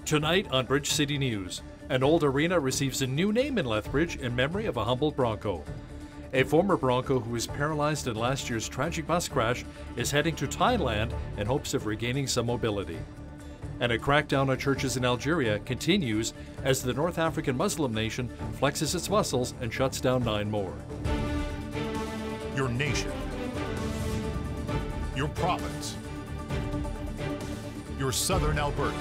Tonight on Bridge City News, an old arena receives a new name in Lethbridge in memory of a Humboldt Bronco. A former Bronco who was paralyzed in last year's tragic bus crash is heading to Thailand in hopes of regaining some mobility. And a crackdown on churches in Algeria continues as the North African Muslim nation flexes its muscles and shuts down 9 more. Your nation, your province, your southern Alberta.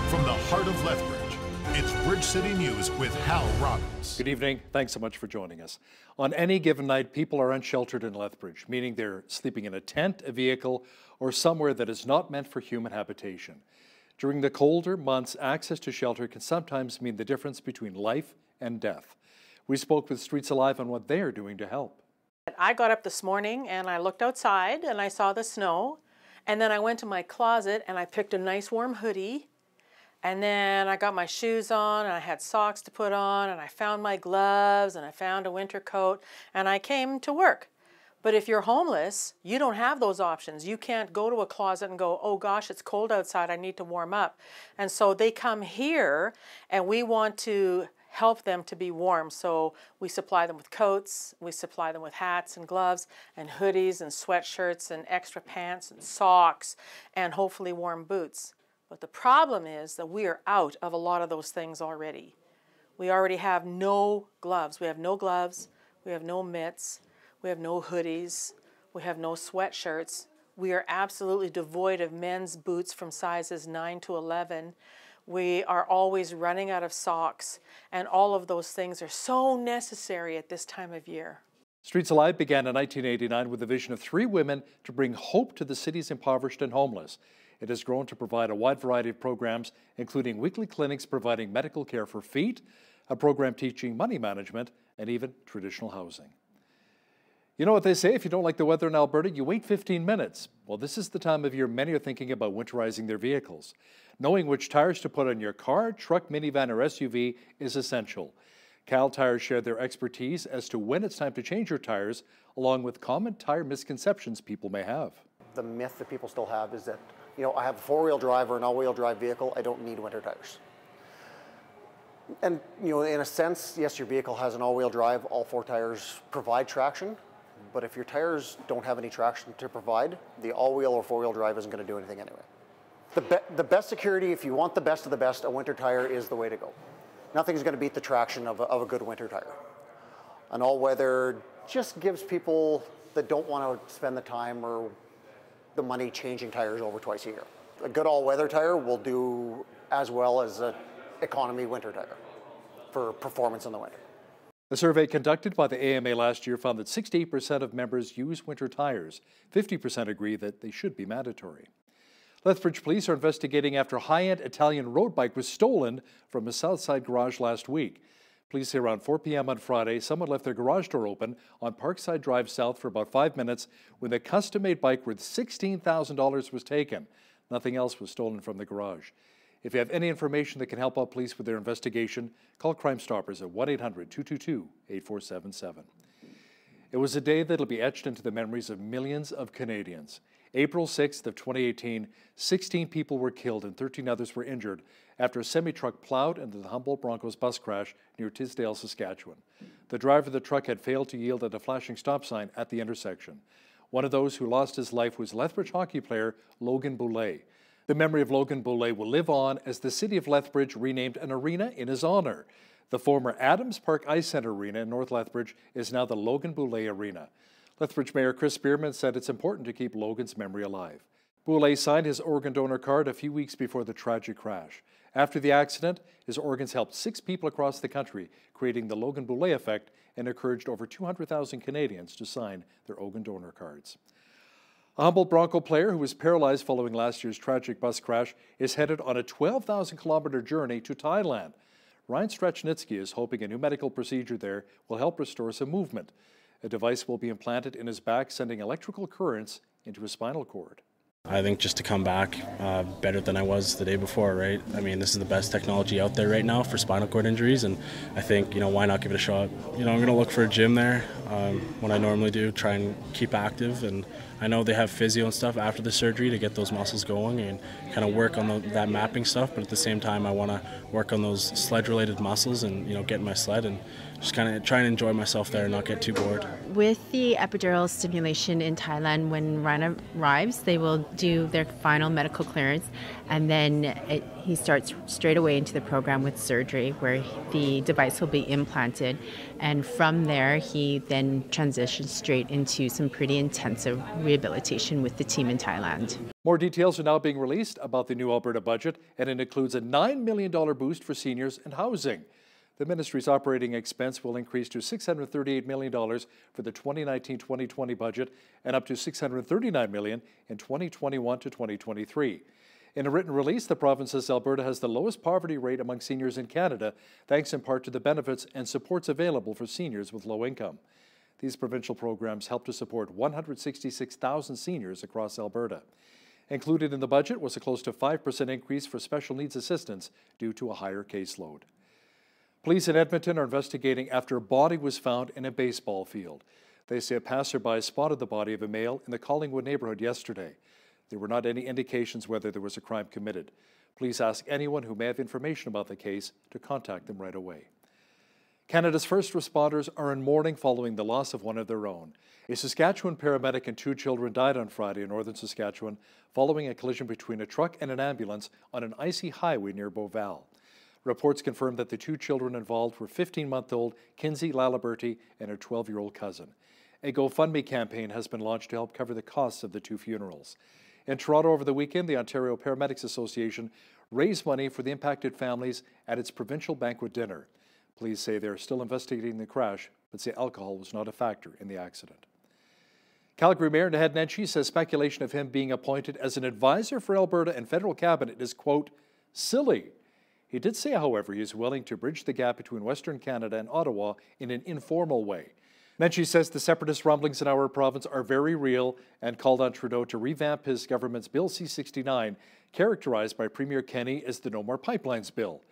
From the heart of Lethbridge, it's Bridge City News with Hal Robbins. Good evening. Thanks so much for joining us. On any given night, people are unsheltered in Lethbridge, meaning they're sleeping in a tent, a vehicle, or somewhere that is not meant for human habitation. During the colder months, access to shelter can sometimes mean the difference between life and death. We spoke with Streets Alive on what they are doing to help. I got up this morning and I looked outside and I saw the snow, and then I went to my closet and I picked a nice warm hoodie. And then I got my shoes on and I had socks to put on and I found my gloves and I found a winter coat and I came to work. But if you're homeless, you don't have those options. You can't go to a closet and go, oh gosh, it's cold outside, I need to warm up. And so they come here and we want to help them to be warm. So we supply them with coats, we supply them with hats and gloves and hoodies and sweatshirts and extra pants and socks and hopefully warm boots. But the problem is that we are out of a lot of those things already. We already have no gloves. We have no gloves, we have no mitts, we have no hoodies, we have no sweatshirts. We are absolutely devoid of men's boots from sizes 9 to 11. We are always running out of socks, and all of those things are so necessary at this time of year. Streets Alive began in 1989 with the vision of 3 women to bring hope to the city's impoverished and homeless. It has grown to provide a wide variety of programs, including weekly clinics providing medical care for feet, a program teaching money management, and even traditional housing. You know what they say, if you don't like the weather in Alberta, you wait 15 minutes. Well, this is the time of year many are thinking about winterizing their vehicles. Knowing which tires to put on your car, truck, minivan, or SUV is essential. Cal Tires shared their expertise as to when it's time to change your tires, along with common tire misconceptions people may have. The myth that people still have is that, you know, I have a 4-wheel drive or an all-wheel drive vehicle, I don't need winter tires. And, you know, in a sense, yes, your vehicle has an all-wheel drive, all 4 tires provide traction, but if your tires don't have any traction to provide, the all-wheel or 4-wheel drive isn't going to do anything anyway. The best security, if you want the best of the best, a winter tire is the way to go. Nothing's going to beat the traction of a good winter tire. An all-weather just gives people that don't want to spend the time or the money changing tires over twice a year. A good all-weather tire will do as well as an economy winter tire for performance in the winter. A survey conducted by the AMA last year found that 68% of members use winter tires. 50% agree that they should be mandatory. Lethbridge police are investigating after a high-end Italian road bike was stolen from a Southside garage last week. Police say around 4 p.m. on Friday, someone left their garage door open on Parkside Drive South for about 5 minutes when the custom-made bike worth $16,000 was taken. Nothing else was stolen from the garage. If you have any information that can help out police with their investigation, call Crime Stoppers at 1-800-222-8477. It was a day that will be etched into the memories of millions of Canadians. April 6th of 2018, 16 people were killed and 13 others were injured after a semi-truck plowed into the Humboldt Broncos bus crash near Tisdale, Saskatchewan. The driver of the truck had failed to yield at a flashing stop sign at the intersection. One of those who lost his life was Lethbridge hockey player Logan Boulay. The memory of Logan Boulay will live on as the city of Lethbridge renamed an arena in his honor. The former Adams Park Ice Centre Arena in North Lethbridge is now the Logan Boulay Arena. Lethbridge Mayor Chris Spearman said it's important to keep Logan's memory alive. Boulay signed his organ donor card a few weeks before the tragic crash. After the accident, his organs helped 6 people across the country, creating the Logan Boulay effect, and encouraged over 200,000 Canadians to sign their organ donor cards. A Humboldt Bronco player who was paralyzed following last year's tragic bus crash is headed on a 12,000-kilometer journey to Thailand. Ryan Strachnitsky is hoping a new medical procedure there will help restore some movement. A device will be implanted in his back, sending electrical currents into his spinal cord. I think just to come back better than I was the day before, right? I mean, this is the best technology out there right now for spinal cord injuries, and I think, you know, why not give it a shot? You know, I'm going to look for a gym there when I normally do, try and keep active, and I know they have physio and stuff after the surgery to get those muscles going and kind of work on that mapping stuff, but at the same time I want to work on those sled-related muscles and, get in my sled and just kind of try and enjoy myself there and not get too bored. With the epidural stimulation in Thailand, when Ryan arrives, they will do their final medical clearance, and then he starts straight away into the program with surgery where the device will be implanted, and from there he then transitions straight into some pretty intensive rehabilitation with the team in Thailand. More details are now being released about the new Alberta budget, and it includes a $9 million boost for seniors and housing. The ministry's operating expense will increase to $638 million for the 2019-2020 budget and up to $639 million in 2021 to 2023. In a written release, the province says Alberta has the lowest poverty rate among seniors in Canada, thanks in part to the benefits and supports available for seniors with low income. These provincial programs help to support 166,000 seniors across Alberta. Included in the budget was a close to 5% increase for special needs assistance due to a higher caseload. Police in Edmonton are investigating after a body was found in a baseball field. They say a passerby spotted the body of a male in the Collingwood neighborhood yesterday. There were not any indications whether there was a crime committed. Police ask anyone who may have information about the case to contact them right away. Canada's first responders are in mourning following the loss of one of their own. A Saskatchewan paramedic and 2 children died on Friday in northern Saskatchewan following a collision between a truck and an ambulance on an icy highway near Beauval. Reports confirm that the 2 children involved were 15-month-old Kinsey Laliberty and her 12-year-old cousin. A GoFundMe campaign has been launched to help cover the costs of the 2 funerals. In Toronto over the weekend, the Ontario Paramedics Association raised money for the impacted families at its provincial banquet dinner. Police say they are still investigating the crash, but say alcohol was not a factor in the accident. Calgary Mayor Naheed Nenshi says speculation of him being appointed as an advisor for Alberta and federal cabinet is, quote, silly. He did say, however, he is willing to bridge the gap between Western Canada and Ottawa in an informal way. Nenshi says the separatist rumblings in our province are very real and called on Trudeau to revamp his government's Bill C-69, characterized by Premier Kenney as the No More Pipelines bill.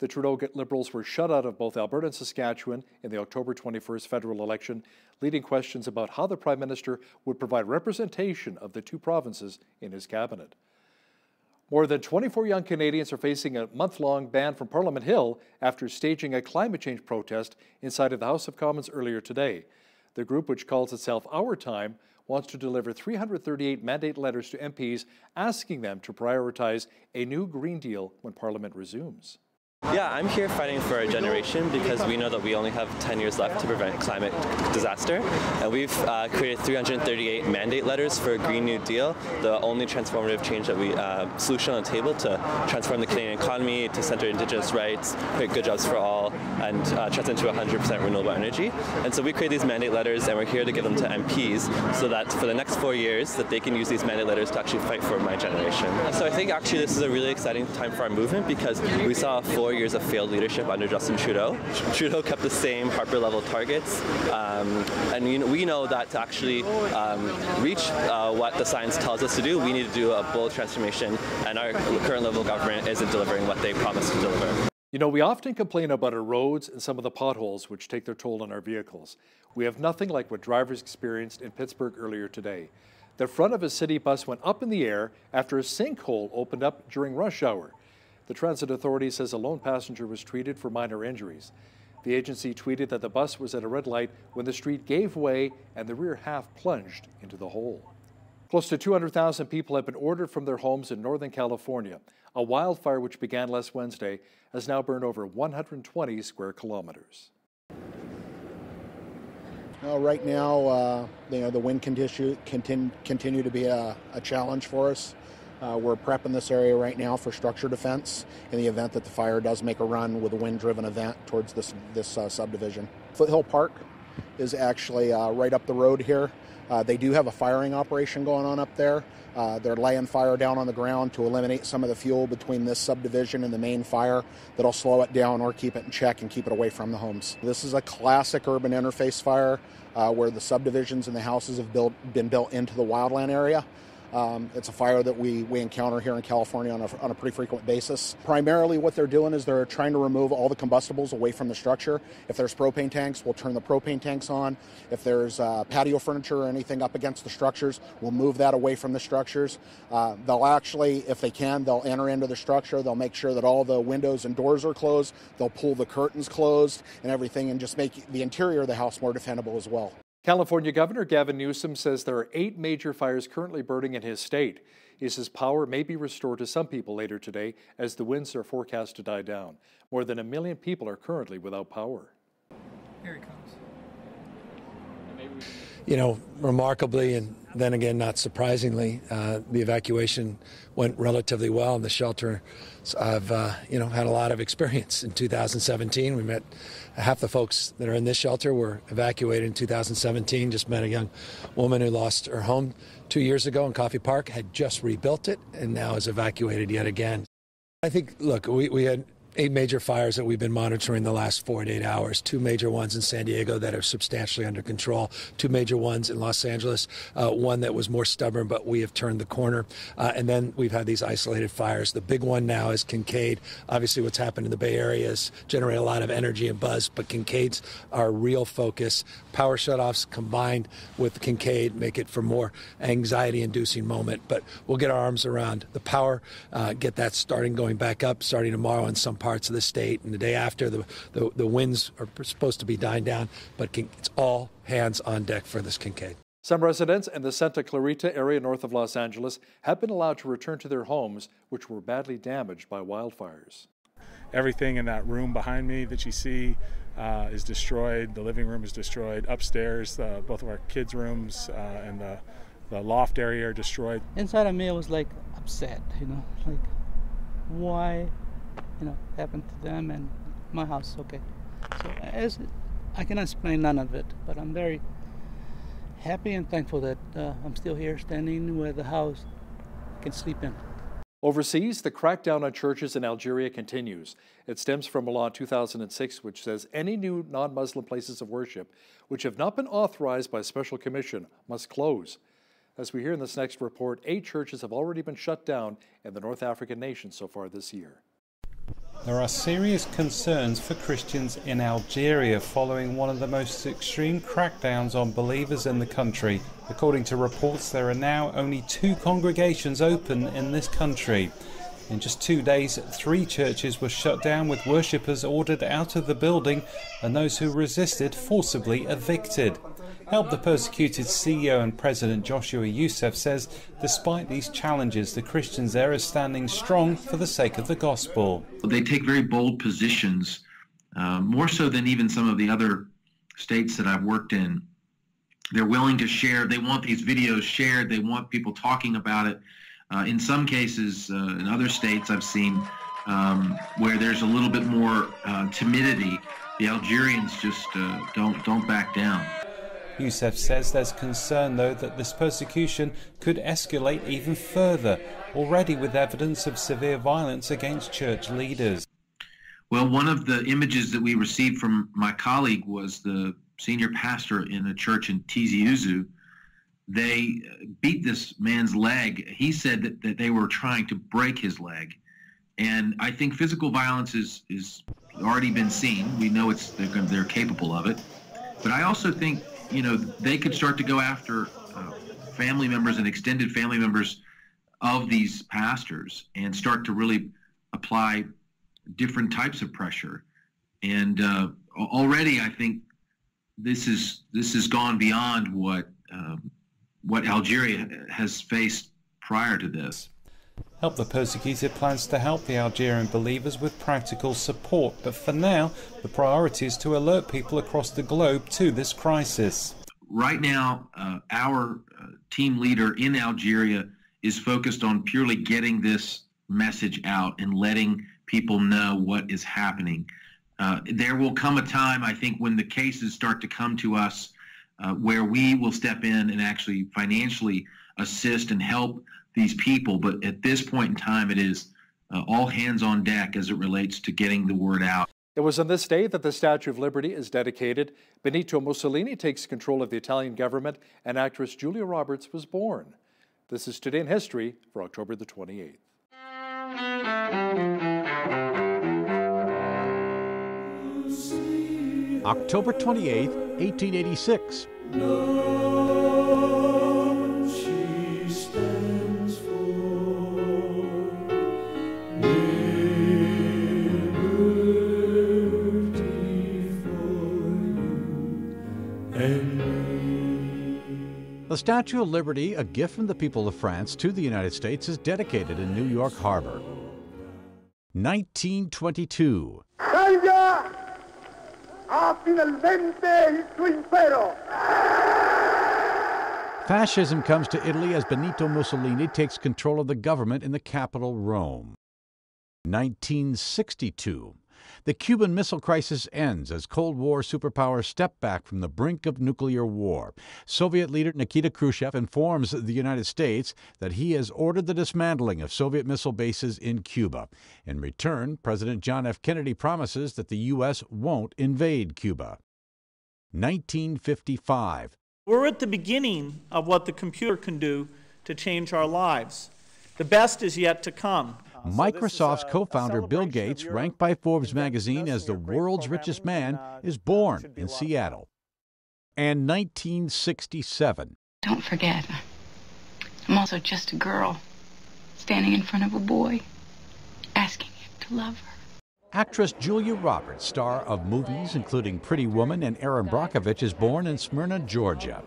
The Trudeau Liberals were shut out of both Alberta and Saskatchewan in the October 21st federal election, leading questions about how the Prime Minister would provide representation of the 2 provinces in his cabinet. More than 24 young Canadians are facing a month-long ban from Parliament Hill after staging a climate change protest inside of the House of Commons earlier today. The group, which calls itself Our Time, wants to deliver 338 mandate letters to MPs asking them to prioritize a new Green Deal when Parliament resumes. Yeah, I'm here fighting for our generation because we know that we only have 10 years left to prevent climate disaster. And we've created 338 mandate letters for a Green New Deal, the only transformative change that we solution on the table to transform the Canadian economy, to center Indigenous rights, create good jobs for all, and transition to 100% renewable energy. And so we create these mandate letters, and we're here to give them to MPs so that for the next 4 years that they can use these mandate letters to actually fight for my generation. So I think actually this is a really exciting time for our movement because we saw 4 years of failed leadership under Justin Trudeau. Trudeau kept the same Harper-level targets, and we know that to actually reach what the science tells us to do, we need to do a bold transformation, and our current level of government isn't delivering what they promised to deliver. You know, we often complain about our roads and some of the potholes which take their toll on our vehicles. We have nothing like what drivers experienced in Pittsburgh earlier today. The front of a city bus went up in the air after a sinkhole opened up during rush hour. The Transit Authority says a lone passenger was treated for minor injuries. The agency tweeted that the bus was at a red light when the street gave way and the rear half plunged into the hole. Close to 200,000 people have been ordered from their homes in Northern California. A wildfire which began last Wednesday has now burned over 120 square kilometers. Right now, the wind continue to be a challenge for us. We're prepping this area right now for structure defense in the event that the fire does make a run with a wind-driven event towards this subdivision. Foothill Park is actually right up the road here. They do have a firing operation going on up there. They're laying fire down on the ground to eliminate some of the fuel between this subdivision and the main fire that'll slow it down or keep it in check and keep it away from the homes. This is a classic urban interface fire where the subdivisions and the houses have been built into the wildland area. It's a fire that we encounter here in California on a pretty frequent basis. Primarily what they're doing is they're trying to remove all the combustibles away from the structure. If there's propane tanks, we'll turn the propane tanks on. If there's patio furniture or anything up against the structures, we'll move that away from the structures. They'll actually, if they can, they'll enter into the structure. They'll make sure that all the windows and doors are closed. They'll pull the curtains closed and everything, and just make the interior of the house more defendable as well. California Governor Gavin Newsom says there are 8 major fires currently burning in his state. He says power may be restored to some people later today as the winds are forecast to die down. More than 1 million people are currently without power. Here he comes. You know, remarkably, and then again, not surprisingly, the evacuation went relatively well, and the shelter I've had a lot of experience. In 2017, we met half the folks that are in this shelter were evacuated in 2017. Just met a young woman who lost her home 2 years ago in Coffey Park, had just rebuilt it, and now is evacuated yet again. I think, look, we had 8 major fires that we've been monitoring the last 48 hours. 2 major ones in San Diego that are substantially under control. 2 major ones in Los Angeles. One that was more stubborn, but we have turned the corner. And then we've had these isolated fires. The big one now is Kincaid. Obviously, what's happened in the Bay Area is generate a lot of energy and buzz, but Kincaid's our real focus. Power shutoffs combined with Kincaid make it for more anxiety-inducing moment. But we'll get our arms around the power, get that going back up, starting tomorrow in some parts of the state, and the day after the winds are supposed to be dying down, but it's all hands on deck for this Kincaid. Some residents in the Santa Clarita area north of Los Angeles have been allowed to return to their homes, which were badly damaged by wildfires. Everything in that room behind me that you see is destroyed. The living room is destroyed. Upstairs, both of our kids' rooms and the loft area are destroyed. Inside of me, I was like upset, like why happened to them and my house. Okay, so I cannot explain none of it, but I'm very happy and thankful that I'm still here standing where the house can sleep in. Overseas, the crackdown on churches in Algeria continues. It stems from a law in 2006 which says any new non-Muslim places of worship which have not been authorized by a special commission must close. As we hear in this next report, 8 churches have already been shut down in the North African nation so far this year. There are serious concerns for Christians in Algeria following one of the most extreme crackdowns on believers in the country. According to reports, there are now only 2 congregations open in this country. In just 2 days, 3 churches were shut down with worshippers ordered out of the building and those who resisted forcibly evicted. Help the Persecuted CEO and President Joshua Youssef says despite these challenges, the Christians there are standing strong for the sake of the gospel. They take very bold positions, more so than even some of the other states that I've worked in. They're willing to share. They want these videos shared. They want people talking about it. In some cases, in other states I've seen where there's a little bit more timidity, the Algerians just don't back down. Youssef says there's concern, though, that this persecution could escalate even further, already with evidence of severe violence against church leaders. Well, one of the images that we received from my colleague was the senior pastor in a church in Tizi Ouzou. They beat this man's leg. He said that they were trying to break his leg. And I think physical violence is already been seen. We know they're capable of it. But I also think they could start to go after family members and extended family members of these pastors and start to really apply different types of pressure. And already I think this has gone beyond what Algeria has faced prior to this. Help the Persecuted plans to help the Algerian believers with practical support, but for now, the priority is to alert people across the globe to this crisis. Right now, our team leader in Algeria is focused on purely getting this message out and letting people know what is happening. There will come a time, I think, when the cases start to come to us where we will step in and actually financially assist and help these people. But at this point in time, it is all hands on deck as it relates to getting the word out. It was on this day that the Statue of Liberty is dedicated. Benito Mussolini takes control of the Italian government, and actress Julia Roberts was born. This is Today in History for October the 28th. October 28th, 1886. She stands for liberty for you and me. The Statue of Liberty, a gift from the people of France to the United States, is dedicated in New York Harbor. 1922. Italia ha finalmente il suo impero. Fascism comes to Italy as Benito Mussolini takes control of the government in the capital, Rome. 1962. The Cuban Missile Crisis ends as Cold War superpowers step back from the brink of nuclear war. Soviet leader Nikita Khrushchev informs the United States that he has ordered the dismantling of Soviet missile bases in Cuba. In return, President John F. Kennedy promises that the U.S. won't invade Cuba. 1955. We're at the beginning of what the computer can do to change our lives. The best is yet to come. Microsoft's co-founder Bill Gates, ranked by Forbes magazine as the world's richest man, is born in Seattle. And 1967. Don't forget, I'm also just a girl standing in front of a boy, asking him to love her. Actress Julia Roberts, star of movies including Pretty Woman and Erin Brockovich, is born in Smyrna, Georgia.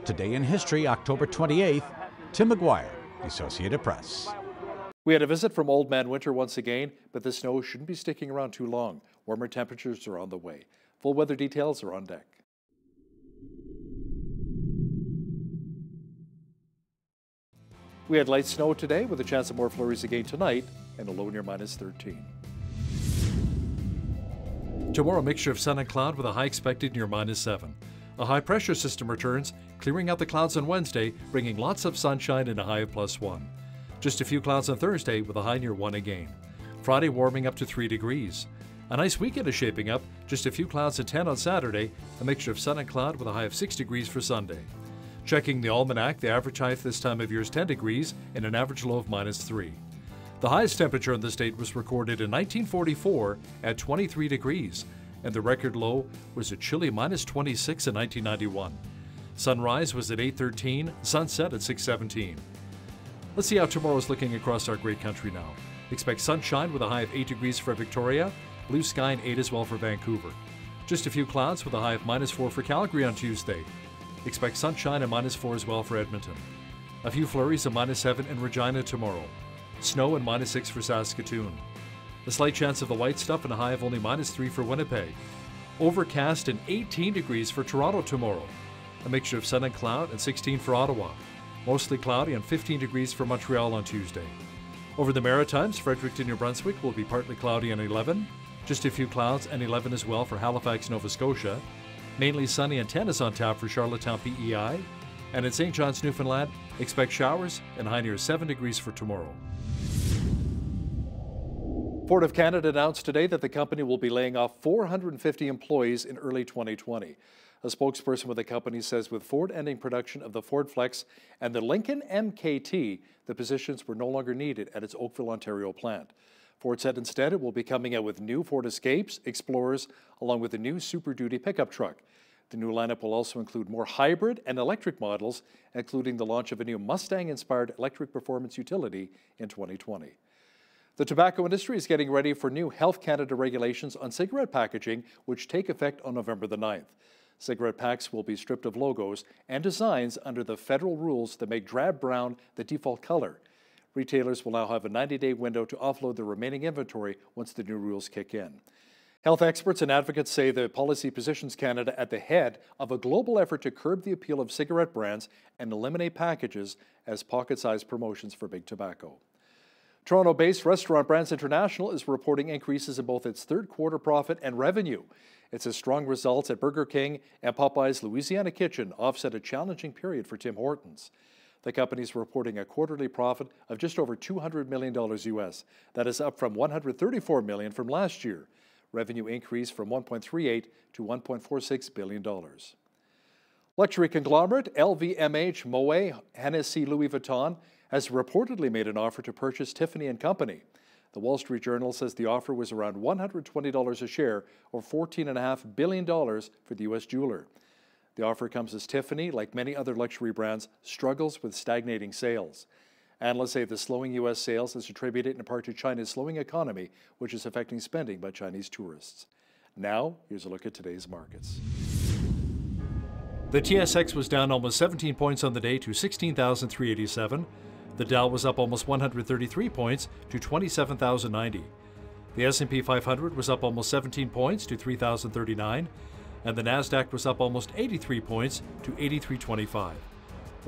Today in History, October 28th, Tim McGuire, The Associated Press. We had a visit from Old Man Winter once again, but the snow shouldn't be sticking around too long. Warmer temperatures are on the way. Full weather details are on deck. We had light snow today with a chance of more flurries again tonight and a low near -13. Tomorrow, a mixture of sun and cloud with a high expected near -7. A high pressure system returns, clearing out the clouds on Wednesday, bringing lots of sunshine and a high of +1. Just a few clouds on Thursday with a high near 1 again. Friday warming up to 3 degrees. A nice weekend is shaping up, just a few clouds at 10 on Saturday, a mixture of sun and cloud with a high of 6 degrees for Sunday. Checking the almanac, the average high for this time of year is 10 degrees and an average low of -3. The highest temperature in the state was recorded in 1944 at 23 degrees, and the record low was a chilly -26 in 1991. Sunrise was at 8:13, sunset at 6:17. Let's see how tomorrow is looking across our great country now. Expect sunshine with a high of 8 degrees for Victoria, blue sky and 8 as well for Vancouver. Just a few clouds with a high of -4 for Calgary on Tuesday. Expect sunshine and -4 as well for Edmonton. A few flurries of -7 in Regina tomorrow. Snow and -6 for Saskatoon. A slight chance of the white stuff and a high of only -3 for Winnipeg. Overcast and 18 degrees for Toronto tomorrow. A mixture of sun and cloud and 16 for Ottawa. Mostly cloudy and 15 degrees for Montreal on Tuesday. Over the Maritimes, Fredericton, New Brunswick will be partly cloudy and 11. Just a few clouds and 11 as well for Halifax, Nova Scotia. Mainly sunny and 10 is on tap for Charlottetown, PEI. And in St. John's, Newfoundland, expect showers and high near 7 degrees for tomorrow. Ford of Canada announced today that the company will be laying off 450 employees in early 2020. A spokesperson with the company says with Ford ending production of the Ford Flex and the Lincoln MKT, the positions were no longer needed at its Oakville, Ontario plant. Ford said instead it will be coming out with new Ford Escapes, Explorers, along with a new Super Duty pickup truck. The new lineup will also include more hybrid and electric models, including the launch of a new Mustang-inspired electric performance utility in 2020. The tobacco industry is getting ready for new Health Canada regulations on cigarette packaging, which take effect on November the 9th. Cigarette packs will be stripped of logos and designs under the federal rules that make drab brown the default color. Retailers will now have a 90-day window to offload the remaining inventory once the new rules kick in. Health experts and advocates say the policy positions Canada at the head of a global effort to curb the appeal of cigarette brands and eliminate packages as pocket-sized promotions for big tobacco. Toronto-based Restaurant Brands International is reporting increases in both its third quarter profit and revenue. It says strong results at Burger King and Popeye's Louisiana Kitchen offset a challenging period for Tim Hortons. The company is reporting a quarterly profit of just over $200 million US. That is up from $134 million from last year. Revenue increased from $1.38 to $1.46 billion. Luxury conglomerate LVMH, Moet, Hennessy, Louis Vuitton has reportedly made an offer to purchase Tiffany & Company. The Wall Street Journal says the offer was around $120 a share, or $14.5 billion for the U.S. jeweler. The offer comes as Tiffany, like many other luxury brands, struggles with stagnating sales. Analysts say the slowing U.S. sales is attributed in part to China's slowing economy, which is affecting spending by Chinese tourists. Now, here's a look at today's markets. The TSX was down almost 17 points on the day to 16,387. The Dow was up almost 133 points to 27,090. The S&P 500 was up almost 17 points to 3,039, and the Nasdaq was up almost 83 points to 83.25.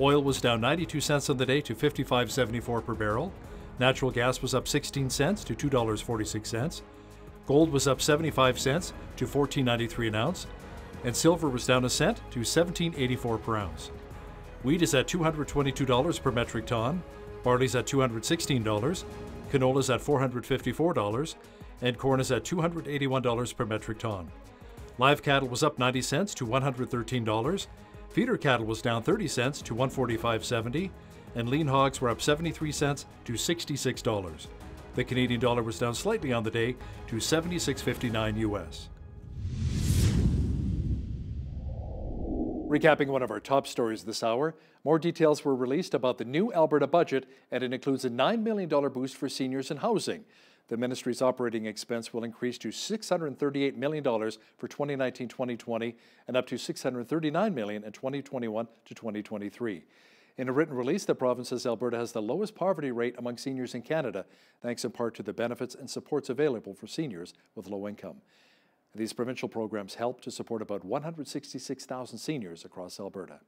Oil was down 92 cents on the day to 55.74 per barrel. Natural gas was up 16 cents to $2.46. Gold was up 75 cents to $14.93 an ounce, and silver was down a cent to $17.84 per ounce. Wheat is at $222 per metric ton, barley's at $216, canola's at $454, and corn is at $281 per metric ton. Live cattle was up 90 cents to $113, feeder cattle was down 30 cents to $145.70, and lean hogs were up 73 cents to $66. The Canadian dollar was down slightly on the day to 76.59 US. Recapping one of our top stories this hour, more details were released about the new Alberta budget, and it includes a $9 million boost for seniors in housing. The ministry's operating expense will increase to $638 million for 2019-2020 and up to $639 million in 2021 to 2023. In a written release, the province says Alberta has the lowest poverty rate among seniors in Canada, thanks in part to the benefits and supports available for seniors with low income. These provincial programs help to support about 166,000 seniors across Alberta.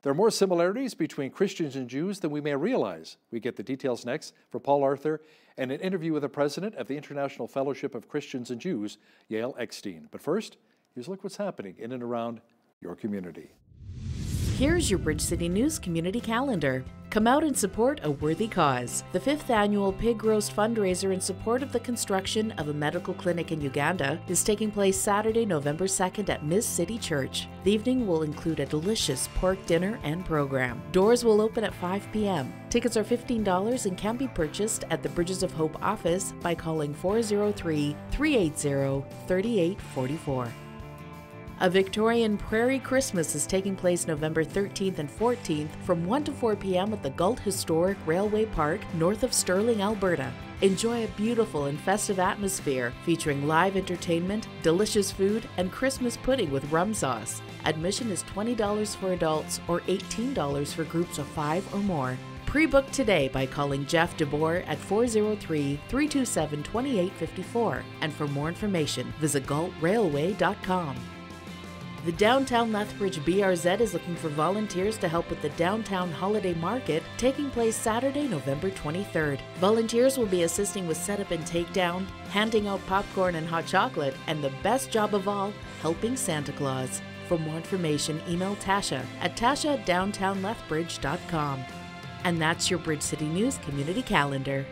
There are more similarities between Christians and Jews than we may realize. We get the details next from Paul Arthur and an interview with the president of the International Fellowship of Christians and Jews, Yael Eckstein. But first, here's a look what's happening in and around your community. Here's your Bridge City News community calendar. Come out and support a worthy cause. The 5th annual Pig Roast fundraiser in support of the construction of a medical clinic in Uganda is taking place Saturday, November 2nd at Miss City Church. The evening will include a delicious pork dinner and program. Doors will open at 5 p.m. Tickets are $15 and can be purchased at the Bridges of Hope office by calling 403-380-3844. A Victorian Prairie Christmas is taking place November 13th and 14th from 1 to 4 p.m. at the Galt Historic Railway Park, north of Stirling, Alberta. Enjoy a beautiful and festive atmosphere featuring live entertainment, delicious food, and Christmas pudding with rum sauce. Admission is $20 for adults or $18 for groups of 5 or more. Pre-book today by calling Jeff DeBoer at 403-327-2854. And for more information, visit galtrailway.com. The Downtown Lethbridge BRZ is looking for volunteers to help with the Downtown Holiday Market taking place Saturday, November 23rd. Volunteers will be assisting with setup and takedown, handing out popcorn and hot chocolate, and the best job of all, helping Santa Claus. For more information, email Tasha at tasha@downtownlethbridge.com. And that's your Bridge City News community calendar.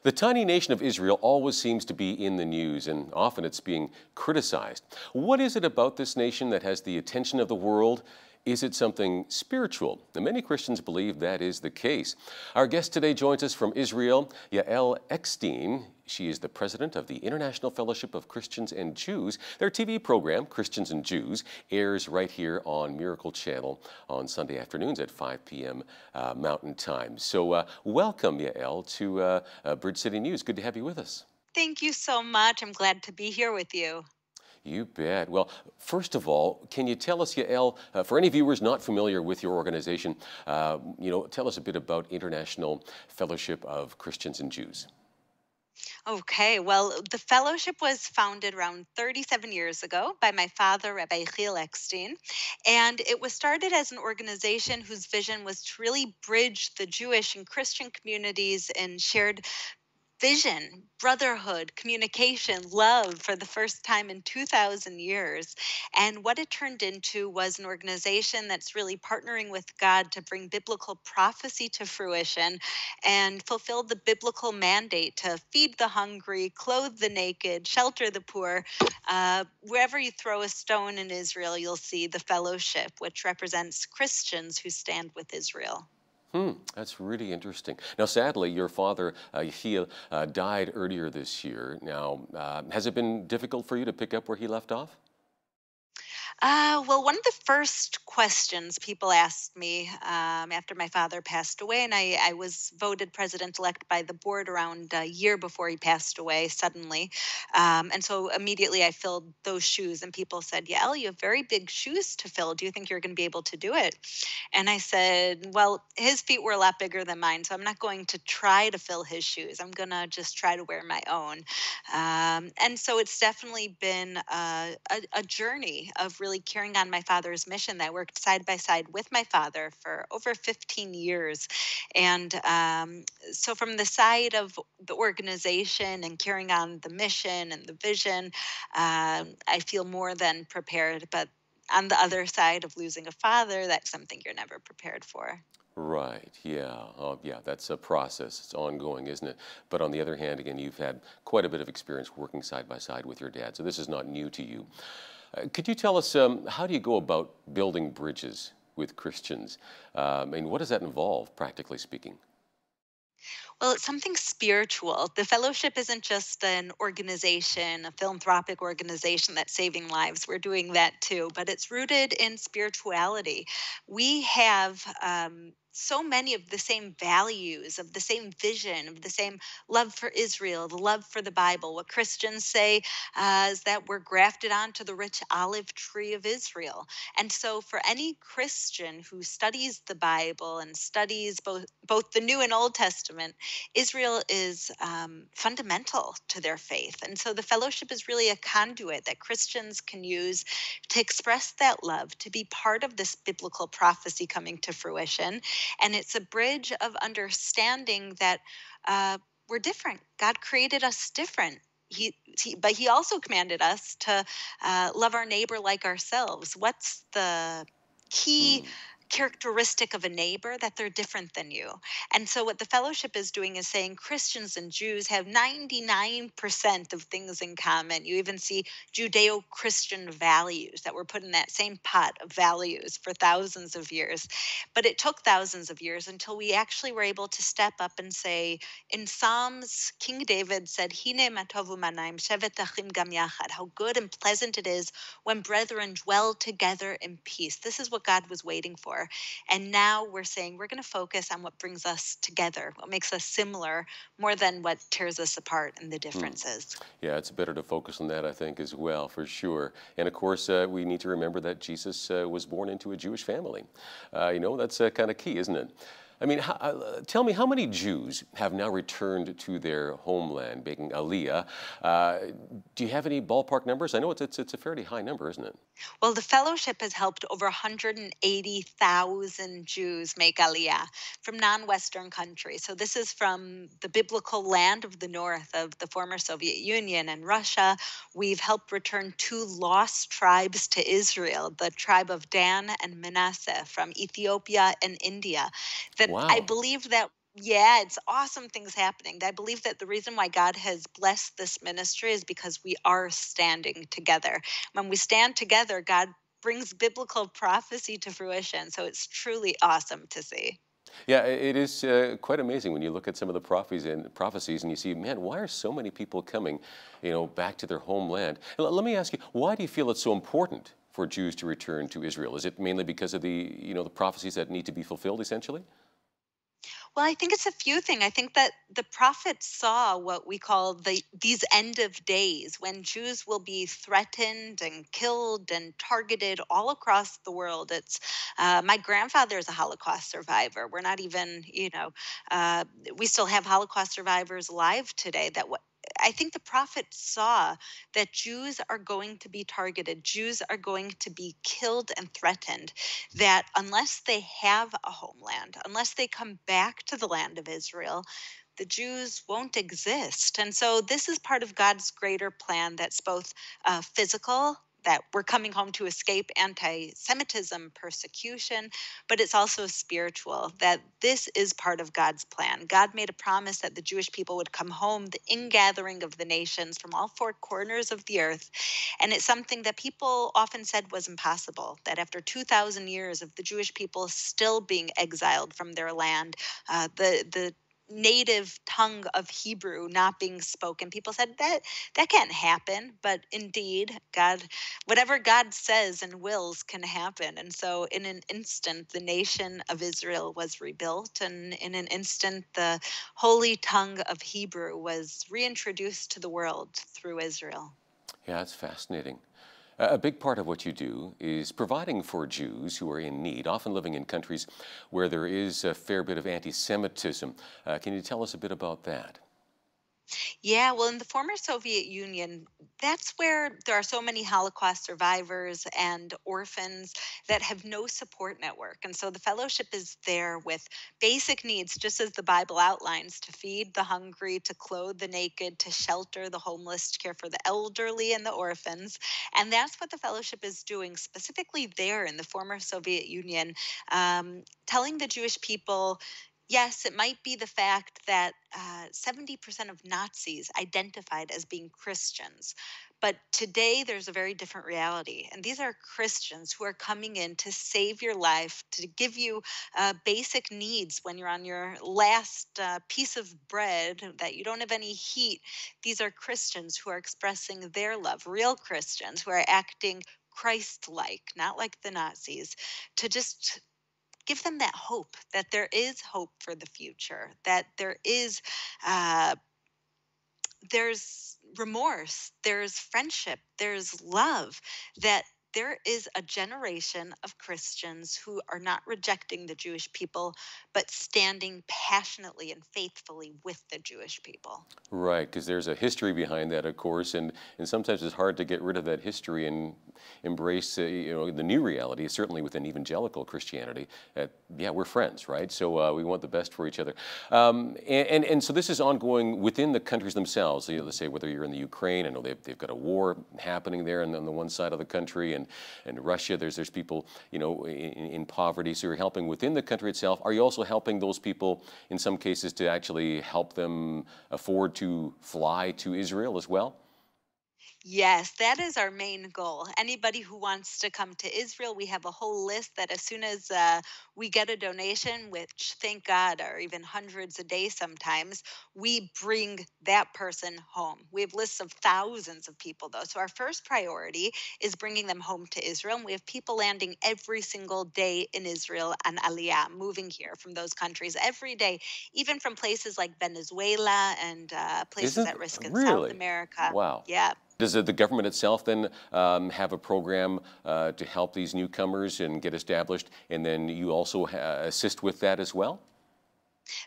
The tiny nation of Israel always seems to be in the news, and often it's being criticized. What is it about this nation that has the attention of the world? Is it something spiritual? And many Christians believe that is the case. Our guest today joins us from Israel, Yael Eckstein. She is the president of the International Fellowship of Christians and Jews. Their TV program, Christians and Jews, airs right here on Miracle Channel on Sunday afternoons at 5 p.m. Mountain Time. So welcome, Yael, to Bridge City News. Good to have you with us. Thank you so much. I'm glad to be here with you. You bet. Well, first of all, can you tell us, Yael, for any viewers not familiar with your organization, tell us a bit about International Fellowship of Christians and Jews. Okay, well, the fellowship was founded around 37 years ago by my father, Rabbi Yael Eckstein, and it was started as an organization whose vision was to really bridge the Jewish and Christian communities and shared vision, brotherhood, communication, love for the first time in 2,000 years. And what it turned into was an organization that's really partnering with God to bring biblical prophecy to fruition and fulfill the biblical mandate to feed the hungry, clothe the naked, shelter the poor. Wherever you throw a stone in Israel, you'll see the fellowship, which represents Christians who stand with Israel. That's really interesting. Now, sadly, your father, Yehiel, died earlier this year. Now, has it been difficult for you to pick up where he left off? Well, one of the first questions people asked me after my father passed away, and I was voted president elect by the board around a year before he passed away suddenly. And so immediately I filled those shoes, and people said, Yael, you have very big shoes to fill. Do you think you're going to be able to do it? And I said, well, his feet were a lot bigger than mine, so I'm not going to try to fill his shoes. I'm going to just try to wear my own. And so it's definitely been a journey of really carrying on my father's mission. I worked side by side with my father for over 15 years. And so from the side of the organization and carrying on the mission and the vision, I feel more than prepared. But on the other side of losing a father, that's something you're never prepared for. Right, yeah. Yeah, that's a process. It's ongoing, isn't it? But on the other hand, again, you've had quite a bit of experience working side by side with your dad, so this is not new to you. Could you tell us, how do you go about building bridges with Christians? And what does that involve, practically speaking? Well, it's something spiritual. The fellowship isn't just an organization, a philanthropic organization that's saving lives. We're doing that too, but it's rooted in spirituality. We have so many of the same values, of the same vision, of the same love for Israel, the love for the Bible. What Christians say is that we're grafted onto the rich olive tree of Israel. And so for any Christian who studies the Bible and studies both the New and Old Testament, Israel is fundamental to their faith. And so the fellowship is really a conduit that Christians can use to express that love, to be part of this biblical prophecy coming to fruition. And it's a bridge of understanding that we're different. God created us different. But he also commanded us to love our neighbor like ourselves. What's the key characteristic of a neighbor? That they're different than you. And so what the fellowship is doing is saying Christians and Jews have 99% of things in common. You even see Judeo-Christian values that were put in that same pot of values for thousands of years. But it took thousands of years until we actually were able to step up and say, in Psalms, King David said, Hine ma tovu manaim shevet achim gam yachad, how good and pleasant it is when brethren dwell together in peace. This is what God was waiting for. And now we're saying we're going to focus on what brings us together, what makes us similar, more than what tears us apart and the differences. Yeah, it's better to focus on that, I think, as well, for sure. And of course, we need to remember that Jesus was born into a Jewish family. That's kind of key, isn't it? I mean, tell me, how many Jews have now returned to their homeland, making Aliyah? Do you have any ballpark numbers? I know it's a fairly high number, isn't it? Well, the fellowship has helped over 180,000 Jews make Aliyah from non-Western countries. So this is from the biblical land of the north of the former Soviet Union and Russia. We've helped return 2 lost tribes to Israel, the tribe of Dan and Manasseh from Ethiopia and India. Wow. I believe that, yeah, it's awesome things happening. I believe that the reason why God has blessed this ministry is because we are standing together. When we stand together, God brings biblical prophecy to fruition. So it's truly awesome to see. Yeah, it is quite amazing when you look at some of the prophecies and you see, man, why are so many people coming, back to their homeland? Let me ask you, why do you feel it's so important for Jews to return to Israel? Is it mainly because of the prophecies that need to be fulfilled, essentially? Well, I think it's a few things. I think that the prophets saw what we call these end of days, when Jews will be threatened and killed and targeted all across the world. It's my grandfather is a Holocaust survivor. We're not even, we still have Holocaust survivors alive today. I think the prophets saw that Jews are going to be targeted, Jews are going to be killed and threatened, that unless they have a homeland, unless they come back to the land of Israel, the Jews won't exist. And so this is part of God's greater plan that's both physical, that we're coming home to escape anti-Semitism persecution, but it's also spiritual, that this is part of God's plan. God made a promise that the Jewish people would come home, the ingathering of the nations from all four corners of the earth. And it's something that people often said was impossible, that after 2,000 years of the Jewish people still being exiled from their land, the native tongue of Hebrew not being spoken, people said that can't happen. But indeed, God, whatever God says and wills can happen. And so in an instant, the nation of Israel was rebuilt, and in an instant, the holy tongue of Hebrew was reintroduced to the world through Israel. Yeah, it's fascinating. A big part of what you do is providing for Jews who are in need, often living in countries where there is a fair bit of anti-Semitism. Can you tell us a bit about that? Yeah, well, in the former Soviet Union, that's where there are so many Holocaust survivors and orphans that have no support network. And so the fellowship is there with basic needs, just as the Bible outlines, to feed the hungry, to clothe the naked, to shelter the homeless, to care for the elderly and the orphans. And that's what the fellowship is doing specifically there in the former Soviet Union, telling the Jewish people, yes, it might be the fact that 70% of Nazis identified as being Christians. But today there's a very different reality. And these are Christians who are coming in to save your life, to give you basic needs when you're on your last piece of bread, that you don't have any heat. These are Christians who are expressing their love, real Christians who are acting Christ-like, not like the Nazis, to just give them that hope, that there is hope for the future, that uh, there's remorse, there's friendship, there's love, that there is a generation of Christians who are not rejecting the Jewish people, but standing passionately and faithfully with the Jewish people. Right, because there's a history behind that, of course, and sometimes it's hard to get rid of that history and embrace the new reality, certainly within evangelical Christianity. Yeah, we're friends, right? So we want the best for each other. And so this is ongoing within the countries themselves. Let's say whether you're in the Ukraine, I know they've got a war happening there on the one side of the country, and Russia, there's people in poverty. So you're helping within the country itself. Are you also helping those people in some cases to actually help them afford to fly to Israel as well? Yes, that is our main goal. Anybody who wants to come to Israel, we have a whole list that as soon as we get a donation, which thank God are even hundreds a day sometimes, we bring that person home. We have lists of thousands of people though. So our first priority is bringing them home to Israel. And we have people landing every single day in Israel and Aliyah, moving here from those countries every day, even from places like Venezuela and places at risk in South America. Wow. Yeah. Does the government itself then have a program to help these newcomers and get established, and then you also assist with that as well?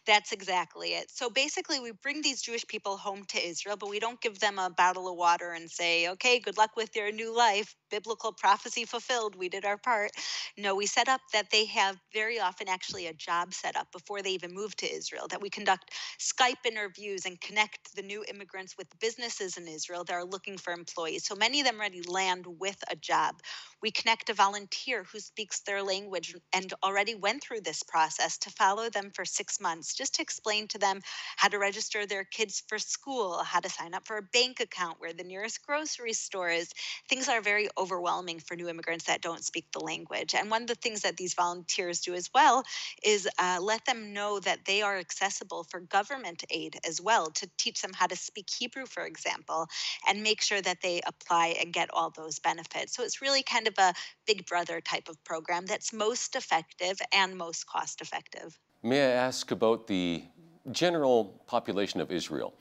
That's exactly it. So basically, we bring these Jewish people home to Israel, but we don't give them a bottle of water and say, okay, good luck with your new life. Biblical prophecy fulfilled. We did our part. No, we set up that they have very often actually a job set up before they even move to Israel, that we conduct Skype interviews and connect the new immigrants with businesses in Israel that are looking for employees. So many of them already land with a job. We connect a volunteer who speaks their language and already went through this process to follow them for 6 months, just to explain to them how to register their kids for school, how to sign up for a bank account, where the nearest grocery store is. Things are very overwhelming for new immigrants that don't speak the language. And one of the things that these volunteers do as well is let them know that they are accessible for government aid as well, to teach them how to speak Hebrew, for example, and make sure that they apply and get all those benefits. So it's really kind of a Big Brother type of program that's most effective and most cost effective. May I ask about the general population of Israel?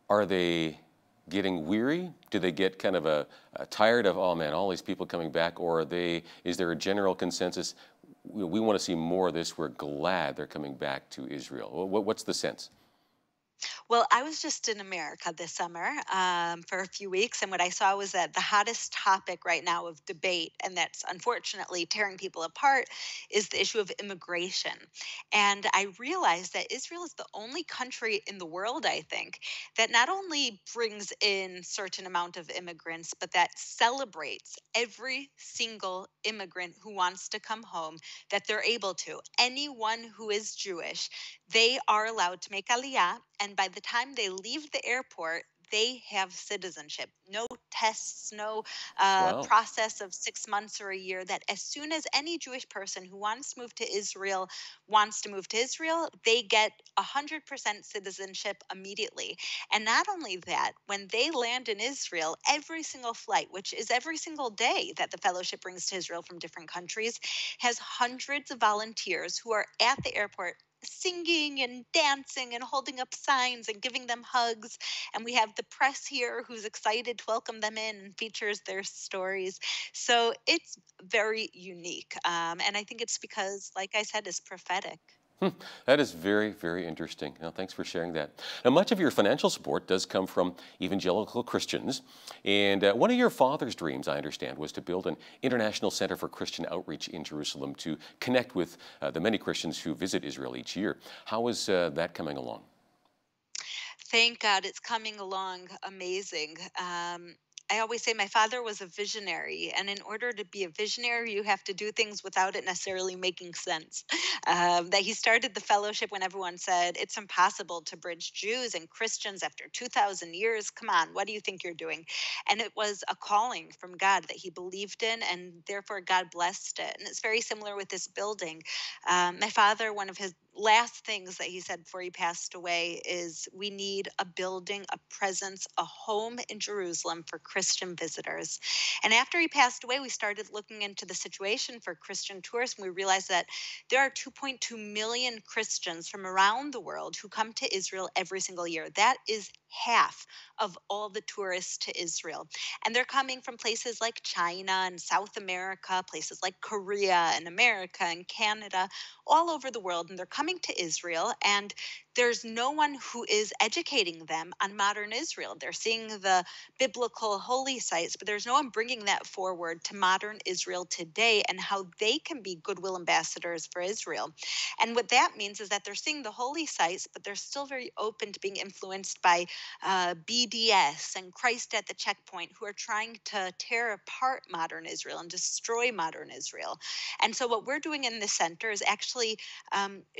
Are they getting weary? Do they get kind of a tired of, oh man, all these people coming back? Or is there a general consensus, we want to see more of this, we're glad they're coming back to Israel? What's the sense? Well, I was just in America this summer for a few weeks, and what I saw was that the hottest topic right now of debate, and that's unfortunately tearing people apart, is the issue of immigration. And I realized that Israel is the only country in the world, I think, that not only brings in certain amount of immigrants, but that celebrates every single immigrant who wants to come home, that they're able to. Anyone who is Jewish, they are allowed to make aliyah, and by the time they leave the airport, they have citizenship. No tests, no Wow. process of 6 months or a year. That as soon as any Jewish person who wants to move to Israel wants to move to Israel, they get 100% citizenship immediately. And not only that, when they land in Israel, every single flight, which is every single day that the fellowship brings to Israel from different countries, has hundreds of volunteers who are at the airport singing and dancing and holding up signs and giving them hugs. And we have the press here who's excited to welcome them in and features their stories. So it's very unique. And I think it's because, like I said, it's prophetic. That is very, very interesting. Now, thanks for sharing that. Now, much of your financial support does come from evangelical Christians. And one of your father's dreams, I understand, was to build an international center for Christian outreach in Jerusalem to connect with the many Christians who visit Israel each year. How is that coming along? Thank God it's coming along amazing. I always say my father was a visionary, and in order to be a visionary, you have to do things without it necessarily making sense. That he started the fellowship when everyone said it's impossible to bridge Jews and Christians after 2,000 years. Come on, what do you think you're doing? And it was a calling from God that he believed in, and therefore God blessed it. And it's very similar with this building. My father, one of his last things that he said before he passed away is we need a building, a presence, a home in Jerusalem for Christian visitors. And after he passed away, we started looking into the situation for Christian tourists, and we realized that there are 2.2 million Christians from around the world who come to Israel every single year. That is half of all the tourists to Israel. And they're coming from places like China and South America, places like Korea and America and Canada, all over the world. And they're coming to Israel, and there's no one who is educating them on modern Israel. They're seeing the biblical holy sites, but there's no one bringing that forward to modern Israel today and how they can be goodwill ambassadors for Israel. And what that means is that they're seeing the holy sites, but they're still very open to being influenced by BDS and Christ at the Checkpoint, who are trying to tear apart modern Israel and destroy modern Israel. And so what we're doing in this center is actually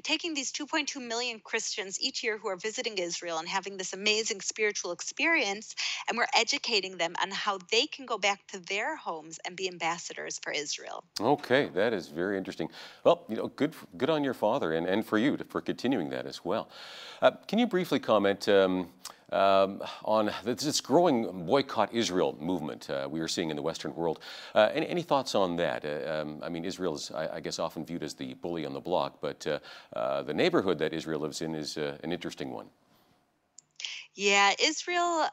taking these 2.2 million Christians each year who are visiting Israel and having this amazing spiritual experience, and we're educating them on how they can go back to their homes and be ambassadors for Israel. Okay, that is very interesting. Well, good on your father and for you for continuing that as well. Can you briefly comment on this growing boycott Israel movement we are seeing in the Western world? Any thoughts on that? I mean, Israel is, I guess, often viewed as the bully on the block, but the neighborhood that Israel lives in is an interesting one. Yeah, Israel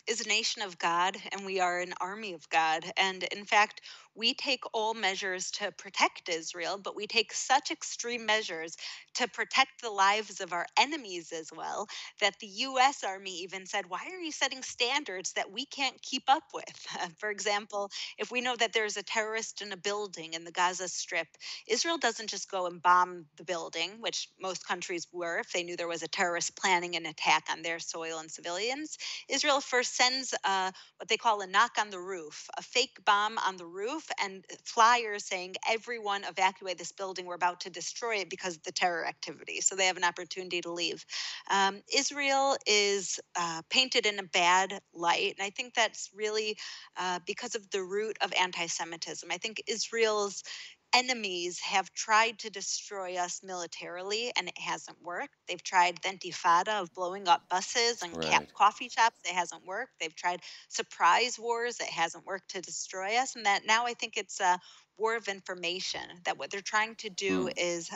is a nation of God, and we are an army of God. And in fact, we take all measures to protect Israel, but we take such extreme measures to protect the lives of our enemies as well that the U.S. Army even said, why are you setting standards that we can't keep up with? For example, if we know that there's a terrorist in a building in the Gaza Strip, Israel doesn't just go and bomb the building, which most countries were if they knew there was a terrorist planning an attack on their soil and civilians. Israel first sends what they call a knock on the roof, a fake bomb on the roof, and flyers saying, everyone evacuate this building, we're about to destroy it because of the terror activity. So they have an opportunity to leave. Israel is painted in a bad light, and I think that's really because of the root of anti-Semitism. I think Israel's enemies have tried to destroy us militarily, and it hasn't worked. They've tried the intifada of blowing up buses and coffee shops. It hasn't worked. They've tried surprise wars. It hasn't worked to destroy us. And that now I think it's a war of information, that what they're trying to do is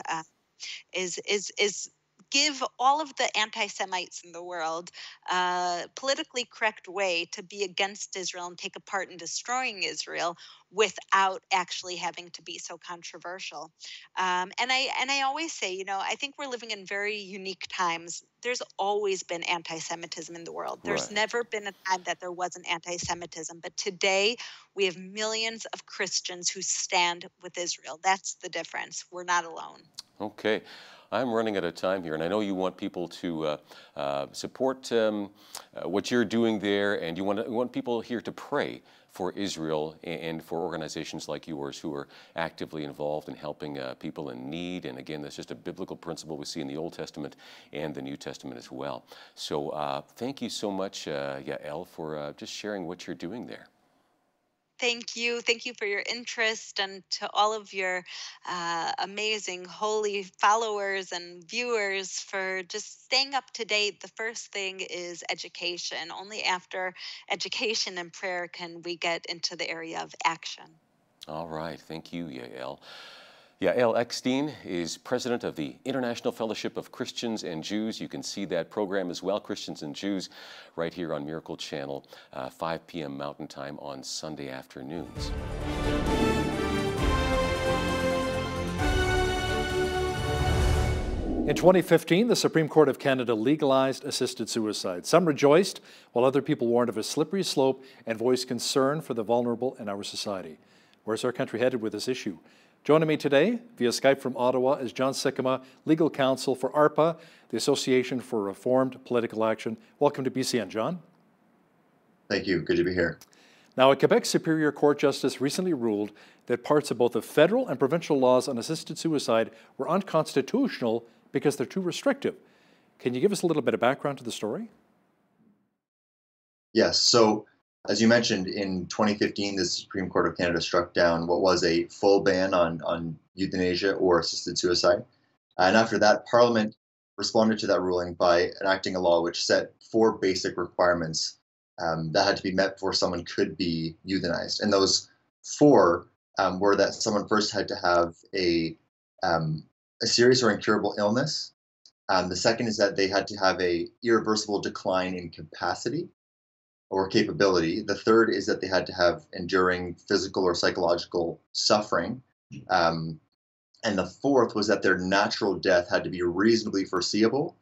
give all of the anti-Semites in the world a politically correct way to be against Israel and take a part in destroying Israel without actually having to be so controversial. And I always say, you know, I think we're living in very unique times. There's always been anti-Semitism in the world. There's never been a time that there wasn't anti-Semitism. But today we have millions of Christians who stand with Israel. That's the difference. We're not alone. Okay. I'm running out of time here, and I know you want people to support what you're doing there, and you want people here to pray for Israel and for organizations like yours who are actively involved in helping people in need. And again, that's just a biblical principle we see in the Old Testament and the New Testament as well. So thank you so much, Yael, for just sharing what you're doing there. Thank you. Thank you for your interest, and to all of your amazing holy followers and viewers for just staying up to date. The first thing is education. Only after education and prayer can we get into the area of action. All right. Thank you, Yael. Yael Eckstein is president of the International Fellowship of Christians and Jews. You can see that program as well, Christians and Jews, right here on Miracle Channel, 5 p.m. Mountain Time on Sunday afternoons. In 2015, the Supreme Court of Canada legalized assisted suicide. Some rejoiced, while other people warned of a slippery slope and voiced concern for the vulnerable in our society. Where's our country headed with this issue? Joining me today via Skype from Ottawa is John Sikkema, legal counsel for ARPA, the Association for Reformed Political Action. Welcome to BCN, John. Thank you. Good to be here. Now, a Quebec Superior Court justice recently ruled that parts of both the federal and provincial laws on assisted suicide were unconstitutional because they're too restrictive. Can you give us a little bit of background to the story? Yes. So, as you mentioned, in 2015, the Supreme Court of Canada struck down what was a full ban on euthanasia or assisted suicide. And after that, Parliament responded to that ruling by enacting a law which set 4 basic requirements that had to be met before someone could be euthanized. And those 4 were that someone first had to have a serious or incurable illness. The second is that they had to have a irreversible decline in capacity or capability. The third is that they had to have enduring physical or psychological suffering. And the fourth was that their natural death had to be reasonably foreseeable.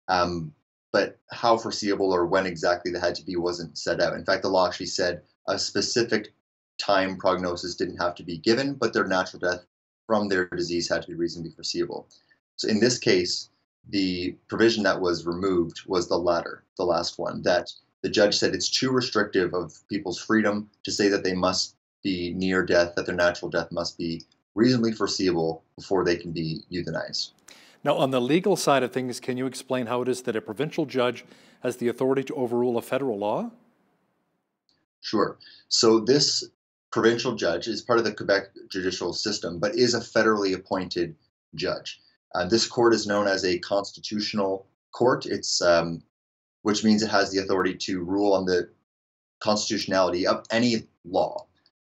But how foreseeable or when exactly that had to be wasn't set out. In fact, the law actually said a specific time prognosis didn't have to be given, but their natural death from their disease had to be reasonably foreseeable. So in this case, the provision that was removed was the latter, the last one, that the judge said it's too restrictive of people's freedom to say that they must be near death, that their natural death must be reasonably foreseeable before they can be euthanized. Now, on the legal side of things, can you explain how it is that a provincial judge has the authority to overrule a federal law? Sure. So this provincial judge is part of the Quebec judicial system, but is a federally appointed judge. This court is known as a constitutional court. It's which means it has the authority to rule on the constitutionality of any law.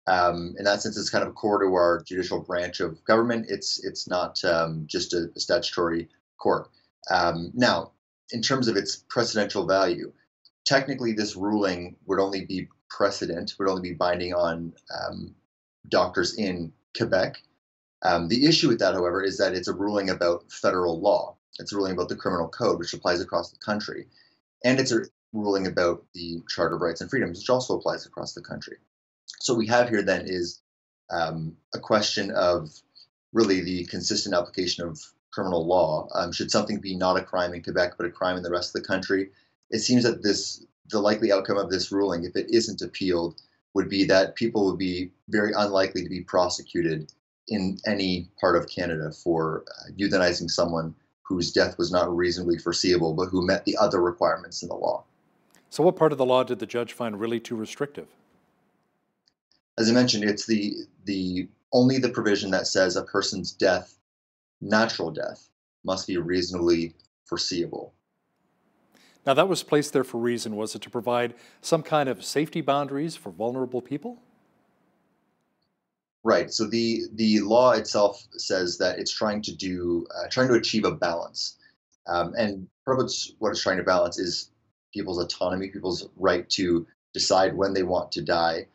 In that sense, it's kind of core to our judicial branch of government. It's not just a statutory court. Now, in terms of its precedential value, technically this ruling would only be precedent, would only be binding on doctors in Quebec. The issue with that, however, is that it's a ruling about federal law. It's a ruling about the criminal code, which applies across the country. And it's a ruling about the Charter of Rights and Freedoms, which also applies across the country. So what we have here then is a question of really the consistent application of criminal law. Should something be not a crime in Quebec, but a crime in the rest of the country? It seems that the likely outcome of this ruling, if it isn't appealed, would be that people would be very unlikely to be prosecuted in any part of Canada for euthanizing someone whose death was not reasonably foreseeable, but who met the other requirements in the law. So what part of the law did the judge find really too restrictive? As I mentioned, it's the only the provision that says a person's death, natural death, must be reasonably foreseeable. Now that was placed there for a reason. Was it to provide some kind of safety boundaries for vulnerable people? Right. So the law itself says that it's trying to achieve a balance. And part of what it's trying to balance is people's autonomy, people's right to decide when they want to die,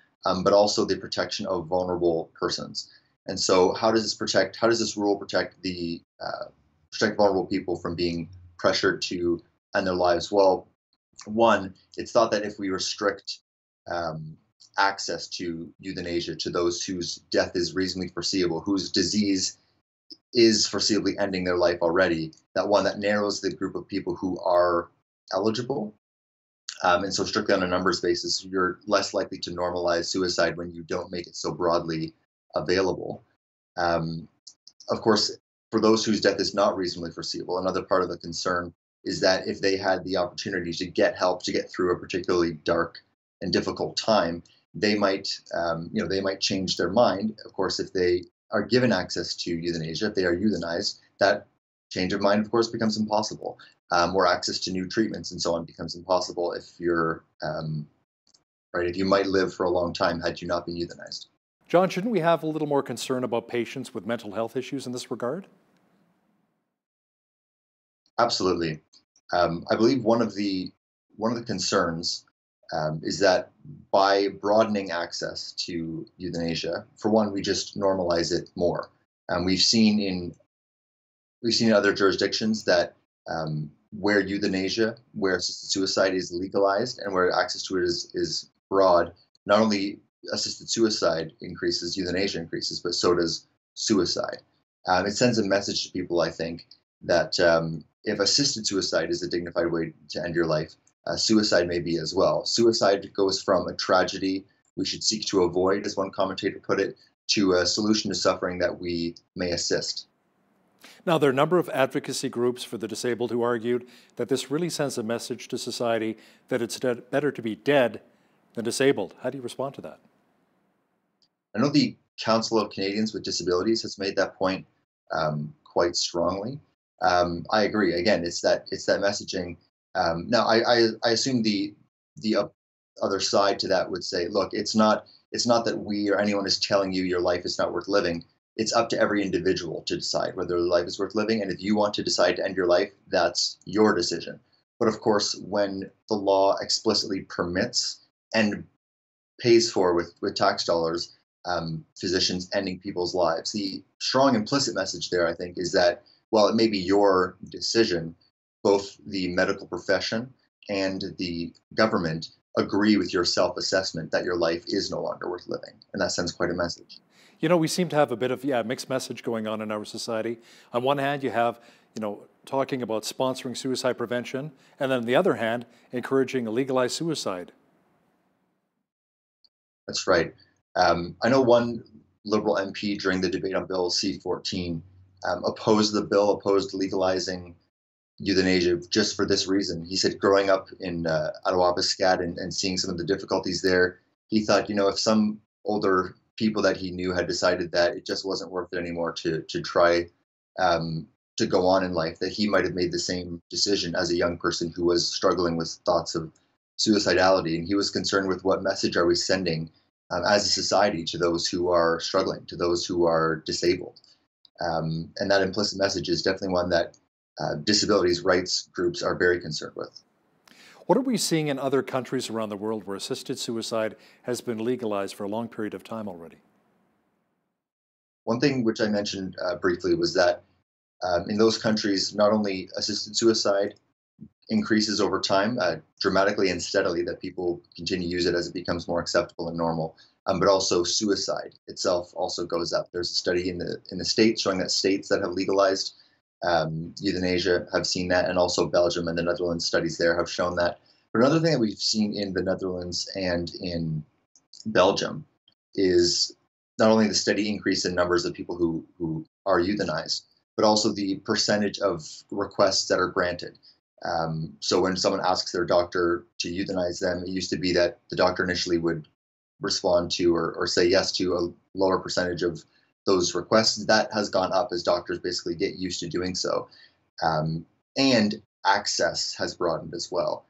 but also the protection of vulnerable persons. And so, how does this rule protect protect vulnerable people from being pressured to end their lives? Well, one, it's thought that if we restrict access to euthanasia to those whose death is reasonably foreseeable, whose disease is foreseeably ending their life already, that narrows the group of people who are eligible. And so strictly on a numbers basis, you're less likely to normalize suicide when you don't make it so broadly available. Of course, for those whose death is not reasonably foreseeable, another part of the concern is that if they had the opportunity to get help to get through a particularly dark and difficult time, they might change their mind. Of course, if they are given access to euthanasia, if they are euthanized, that change of mind, of course, becomes impossible. Or access to new treatments and so on becomes impossible if you're if you might live for a long time had you not been euthanized. John, shouldn't we have a little more concern about patients with mental health issues in this regard? Absolutely. I believe one of the concerns is that by broadening access to euthanasia, for one, we just normalize it more. We've seen in other jurisdictions that where euthanasia, where assisted suicide is legalized and where access to it is broad, not only assisted suicide increases, euthanasia increases, but so does suicide. It sends a message to people, I think, that if assisted suicide is a dignified way to end your life, suicide may be as well. Suicide goes from a tragedy we should seek to avoid, as one commentator put it, to a solution to suffering that we may assist. Now, there are a number of advocacy groups for the disabled who argued that this really sends a message to society that it's better to be dead than disabled. How do you respond to that? I know the Council of Canadians with Disabilities has made that point quite strongly. I agree. Again, it's that messaging. Now, I assume the other side to that would say, look, it's not that we or anyone is telling you your life is not worth living. It's up to every individual to decide whether their life is worth living. And if you want to decide to end your life, that's your decision. But of course, when the law explicitly permits and pays for with tax dollars, physicians ending people's lives, the strong implicit message there, I think, is that while it may be your decision, both the medical profession and the government agree with your self-assessment that your life is no longer worth living. And that sends quite a message. You know, we seem to have a bit of, mixed message going on in our society. On one hand, you have, talking about sponsoring suicide prevention, and then on the other hand, encouraging a legalized suicide. That's right. I know one Liberal MP during the debate on Bill C-14 opposed the bill, opposed legalizing euthanasia just for this reason. He said growing up in Attawapiskat and seeing some of the difficulties there, he thought, if some older people that he knew had decided that it just wasn't worth it anymore to try to go on in life, that he might have made the same decision as a young person who was struggling with thoughts of suicidality. And he was concerned with what message are we sending as a society to those who are struggling, to those who are disabled. And that implicit message is definitely one that disabilities rights groups are very concerned with. What are we seeing in other countries around the world where assisted suicide has been legalized for a long period of time already? One thing which I mentioned briefly was that in those countries, not only assisted suicide increases over time dramatically and steadily, that people continue to use it as it becomes more acceptable and normal, but also suicide itself also goes up. There's a study in the States showing that states that have legalized euthanasia have seen that, and also Belgium and the Netherlands studies there have shown that. But another thing that we've seen in the Netherlands and in Belgium is not only the steady increase in numbers of people who are euthanized, but also the percentage of requests that are granted. So when someone asks their doctor to euthanize them, it used to be that the doctor initially would respond to or say yes to a lower percentage of those requests. That has gone up as doctors basically get used to doing so. And access has broadened as well,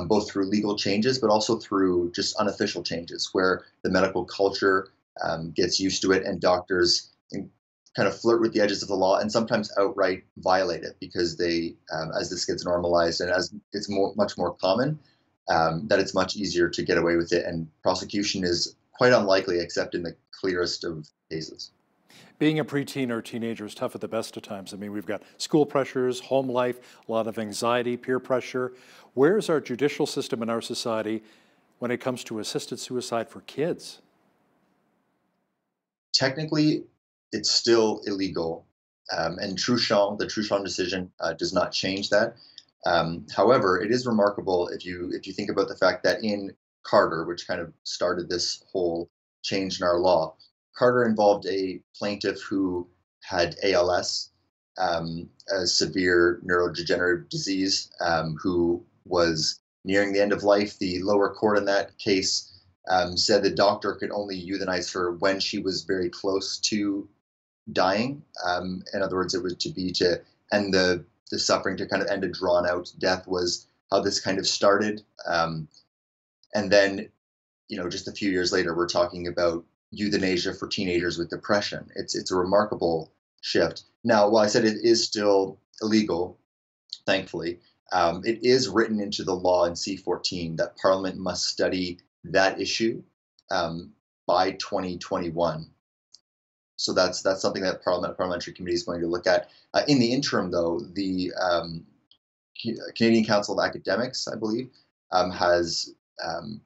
both through legal changes, but also through just unofficial changes where the medical culture gets used to it and doctors kind kind of flirt with the edges of the law and sometimes outright violate it because they, as this gets normalized and as it's much more common, that it's much easier to get away with it, and prosecution is quite unlikely except in the clearest of cases. Being a preteen or teenager is tough at the best of times. I mean, we've got school pressures, home life, a lot of anxiety, peer pressure. Where's our judicial system in our society when it comes to assisted suicide for kids? Technically, it's still illegal, and the Truchon decision does not change that. However, it is remarkable if you think about the fact that in Carter, which kind of started this whole change in our law, Carter involved a plaintiff who had ALS, a severe neurodegenerative disease, who was nearing the end of life. The lower court in that case said the doctor could only euthanize her when she was very close to dying. In other words, it was to end the suffering, to kind of end a drawn out death, was how this kind of started. And then, just a few years later, we're talking about euthanasia for teenagers with depression. It's a remarkable shift. Now, while I said it is still illegal, thankfully, it is written into the law in C-14 that Parliament must study that issue by 2021. So that's something that parliamentary committee is going to look at. In the interim, though, the Canadian Council of Academics, I believe, has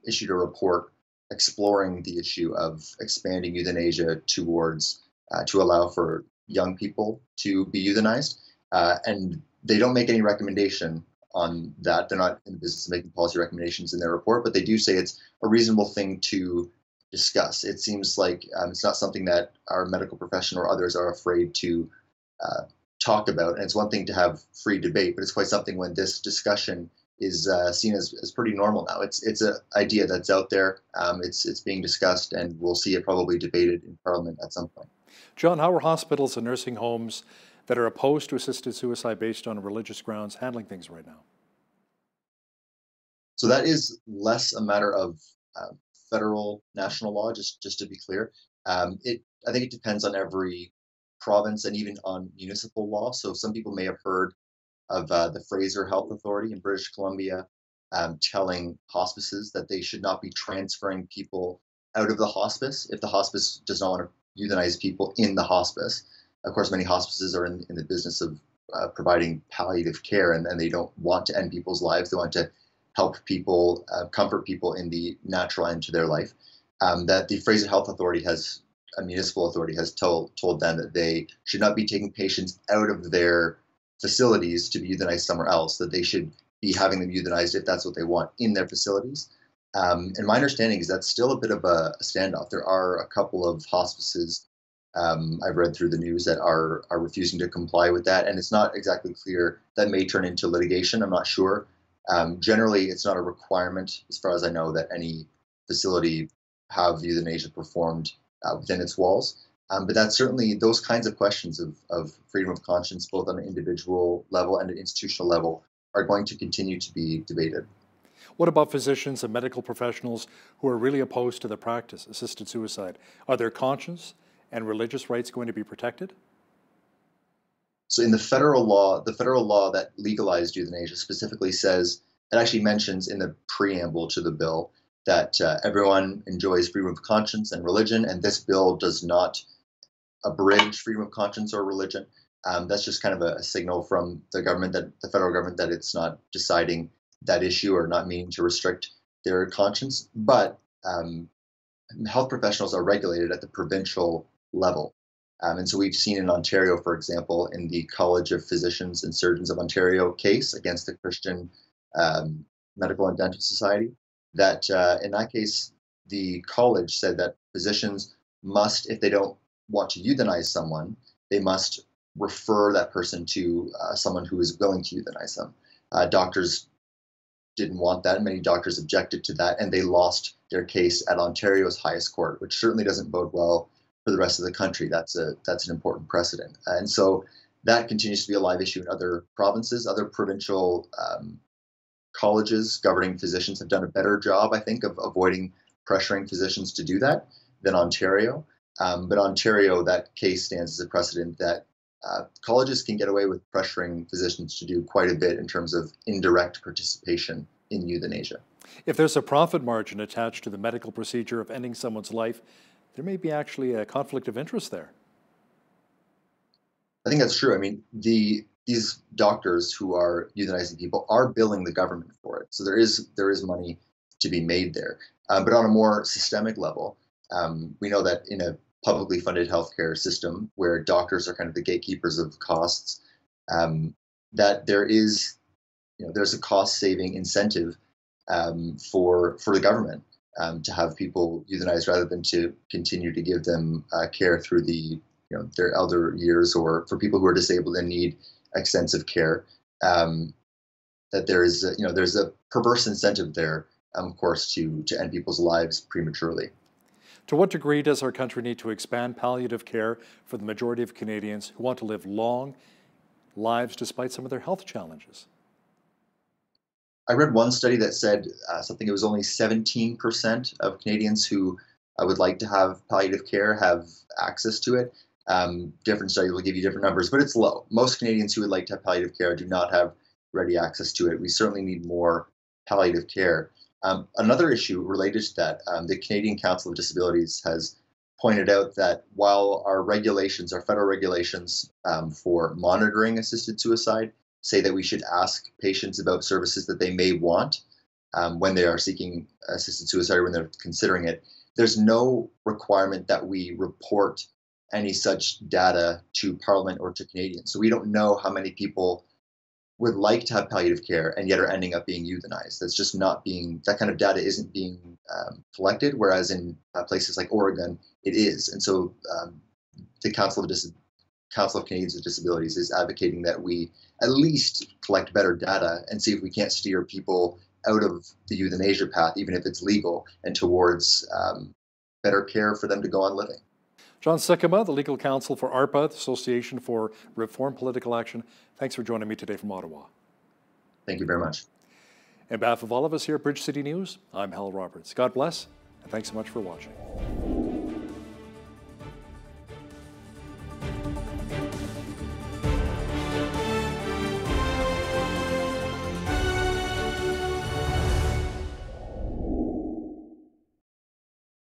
issued a report exploring the issue of expanding euthanasia towards to allow for young people to be euthanized. And they don't make any recommendation on that. They're not in the business of making policy recommendations in their report, but they do say it's a reasonable thing to discuss. It seems like it's not something that our medical profession or others are afraid to talk about. And it's one thing to have free debate, but it's quite something when this discussion is seen as pretty normal now. It's an idea that's out there. It's being discussed, and we'll see it probably debated in Parliament at some point. John, how are hospitals and nursing homes that are opposed to assisted suicide based on religious grounds handling things right now? So that is less a matter of federal national law, just to be clear. I think it depends on every province and even on municipal law. So some people may have heard of the Fraser Health Authority in British Columbia telling hospices that they should not be transferring people out of the hospice if the hospice does not want to euthanize people in the hospice. Of course, many hospices are in the business of providing palliative care, and they don't want to end people's lives. They want to help people, comfort people in the natural end to their life. That the Fraser Health Authority a municipal authority has told them that they should not be taking patients out of their facilities to be euthanized somewhere else, that they should be having them euthanized if that's what they want in their facilities. And my understanding is that's still a bit of a standoff. There are a couple of hospices I've read through the news that are refusing to comply with that, and it's not exactly clear. That may turn into litigation. I'm not sure. Generally, it's not a requirement, as far as I know, that any facility have euthanasia performed within its walls. But that's certainly those kinds of questions of freedom of conscience, both on an individual level and an institutional level, are going to continue to be debated. What about physicians and medical professionals who are really opposed to the practice, assisted suicide? Are their conscience and religious rights going to be protected? So in the federal law that legalized euthanasia specifically says, it actually mentions in the preamble to the bill that everyone enjoys freedom of conscience and religion, and this bill does not abridge freedom of conscience or religion. That's just kind of a signal from the government, that the federal government, that it's not deciding that issue or not meaning to restrict their conscience. But health professionals are regulated at the provincial level. And so we've seen in Ontario, for example, in the College of Physicians and Surgeons of Ontario case against the Christian Medical and Dental Society, that in that case, the college said that physicians must, if they don't want to euthanize someone, they must refer that person to someone who is willing to euthanize them. Doctors didn't want that. Many doctors objected to that, and they lost their case at Ontario's highest court, which certainly doesn't bode well for the rest of the country. That's an important precedent. And so that continues to be a live issue in other provinces. Other provincial colleges governing physicians have done a better job, I think, of avoiding pressuring physicians to do that than Ontario. But Ontario, that case stands as a precedent that colleges can get away with pressuring physicians to do quite a bit in terms of indirect participation in euthanasia. If there's a profit margin attached to the medical procedure of ending someone's life, there may be actually a conflict of interest there. I think that's true. I mean, these doctors who are euthanizing people are billing the government for it. So there is money to be made there. But on a more systemic level, we know that in a publicly funded healthcare system where doctors are kind of the gatekeepers of costs, that there's a cost-saving incentive for the government to have people euthanized rather than to continue to give them care through their elder years, or for people who are disabled and need extensive care. That there's a perverse incentive there, of course, to end people's lives prematurely. To what degree does our country need to expand palliative care for the majority of Canadians who want to live long lives despite some of their health challenges? I read one study that said it was only 17% of Canadians who would like to have palliative care have access to it. Different studies will give you different numbers, but it's low. Most Canadians who would like to have palliative care do not have ready access to it. We certainly need more palliative care. Another issue related to that, the Canadian Council of Disabilities has pointed out that while our federal regulations for monitoring assisted suicide say that we should ask patients about services that they may want when they are seeking assisted suicide or when they're considering it, there's no requirement that we report any such data to Parliament or to Canadians. So we don't know how many people would like to have palliative care and yet are ending up being euthanized. That kind of data isn't being collected, whereas in places like Oregon, it is. And so the Council of Canadians with Disabilities is advocating that we at least collect better data and see if we can't steer people out of the euthanasia path, even if it's legal, and towards better care for them to go on living. John Sikkema, the legal counsel for ARPA, the Association for Reform Political Action. Thanks for joining me today from Ottawa. Thank you very much. On behalf of all of us here at Bridge City News, I'm Hal Roberts. God bless, and thanks so much for watching.